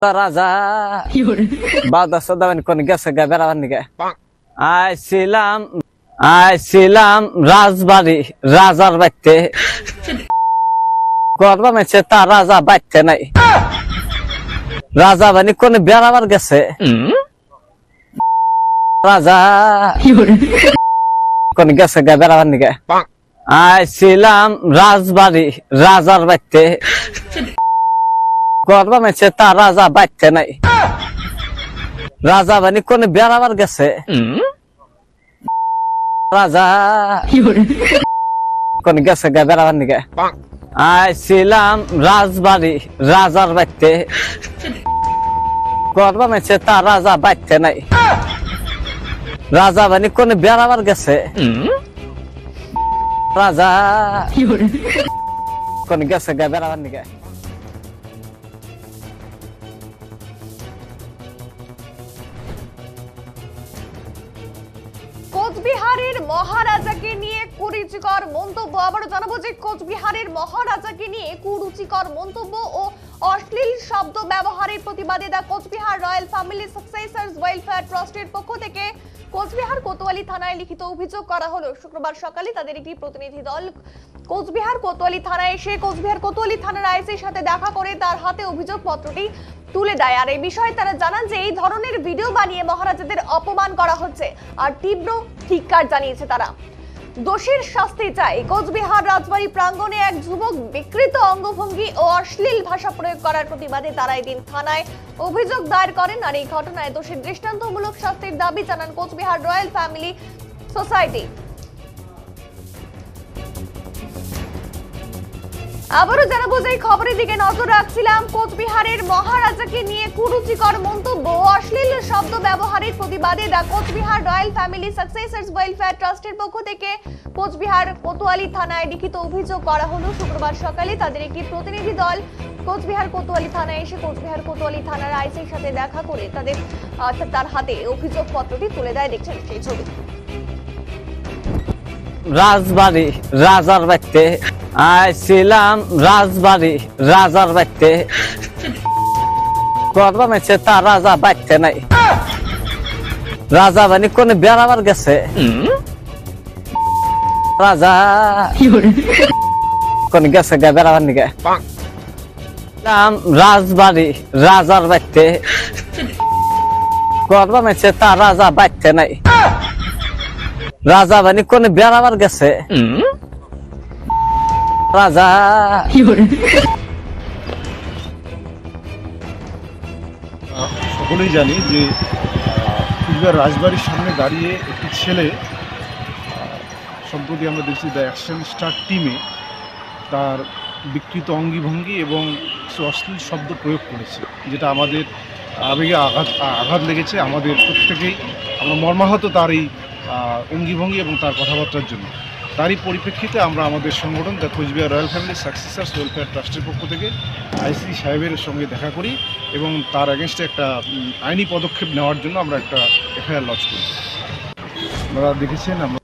রাজা বাদা সদাবেন কোন গেছে গা বেড়াবার নিগে আইছিলাম রাজবাড়ি রাজার বাড়িতে গর্বা মেছে তার রাজা বাড়িতে নাই রাজা বানি কোন বেড়াবার গেছে রাজা কোন গেছে গা বেড়াবার নিগে আইছিলাম রাজবাড়ি রাজার বাড়িতে গর্বা মেছে তার রাজা বাড়িতে নাই রাজা বানি কোন বেড়াবার গেছে রাজা কোন গেছে গা বেড়াবার নিগে আইছিলাম রাজবাড়ি রাজার বাড়িতে গর্বা মেছে তার রাজা বাড়িতে নাই রাজা বানি কোন বেড়াবার গেছে রাজা কোন গেছে গা বেড়াবার নিগে কোচবিহারের মহারাজাকে নিয়ে কুরুচিকর মন্তব্য। আবারও জানাবো যে কোচবিহারের মহারাজাকে নিয়ে কুরুচিকর মন্তব্য ও অশ্লীল শব্দ ব্যবহারের প্রতিবাদে দা Cooch Behar royal family successors welfare ট্রাস্টের পক্ষ থেকে কোচবিহার কোতোয়ালি থানায় লিখিত অভিযোগ করা হলো। শুক্রবার সকালে তাদের একটি প্রতিনিধি দল কোচবিহার কোতোয়ালি থানায় এসে কোচবিহার কোতোয়ালি থানার আইসির সাথে দেখা করে তার হাতে অভিযোগপত্রটি তুলে দেয়। আর এই বিষয়ে তারা জানান যে এই ধরনের ভিডিও বানিয়ে মহারাজাদের অপমান করা হচ্ছে আর তীব্র ধিক্কার জানিয়েছে তারা। দোষীর শাস্তি চাই। কোচবিহার রাজবাড়ি প্রাঙ্গণে এক যুবক বিকৃত অঙ্গভঙ্গি ও অশ্লীল ভাষা প্রয়োগ করার প্রতিবাদে তারা এদিন থানায় অভিযোগ দায়ের করেন। আর এই ঘটনায় দোষীর দৃষ্টান্তমূলক শাস্তির দাবি জানান কোচবিহার রয়্যাল ফ্যামিলি সোসাইটি। আবারও জানাবো যে খবরের দিকে নজর রাখছিলাম। কোচবিহারের মহারাজাকে নিয়ে কুরুচিকর মন্তব্য ও অশ্লীল শব্দ ব্যবহারের প্রতিবাদে দা Cooch Behar royal family successors welfare ট্রাস্টের পক্ষ থেকে কোচবিহার কোতোয়ালি থানায় লিখিত অভিযোগ করা হলো। শুক্রবার সকালে তাদের একটি প্রতিনিধি দল কোচবিহার কোতোয়ালি থানায় এসে কোচবিহার কোতোয়ালি থানার আইসির সাথে দেখা করে তার হাতে অভিযোগপত্রটি তুলে দেয়। দেখছেন সেই ছবি। রাজবাড়ি রাজার বাড়িতে আইছিলাম রাজবাড়ি রাজার বাড়িতে গর্বা মেছে তার রাজা বাড়িতে নাই রাজা বানি কোন বেড়াবার গেছে রাজা কোন গেছে গা বেড়াবার নিগে রাজবাড়ি রাজার বাড়িতে গর্বা মেছে তার রাজা বাড়িতে নাই রাজা বানি কোন বেড়াবার গেছে রাজা সকলেই জানি যে কুচবিহার রাজবাড়ির সামনে দাঁড়িয়ে একটি ছেলে সম্প্রতি আমরা দেখছি দ্য অ্যাকশন স্টার টিমে তার বিকৃত অঙ্গিভঙ্গি এবং অশ্লীল শব্দ প্রয়োগ করেছে, যেটা আমাদের আবেগে আঘাত লেগেছে। আমাদের প্রত্যেকেই আমরা মর্মাহত তার এই অঙ্গিভঙ্গি এবং তার কথাবার্তার জন্য। তারই পরিপ্রেক্ষিতে আমরা আমাদের সংগঠন the Cooch Behar royal family successors welfare ট্রাস্টের পক্ষ থেকে আইসি সাহেবের সঙ্গে দেখা করি এবং তার এগেনস্টে একটা আইনি পদক্ষেপ নেওয়ার জন্য আমরা একটা এফআইআর লঞ্চ করি। আপনারা দেখেছেন আমরা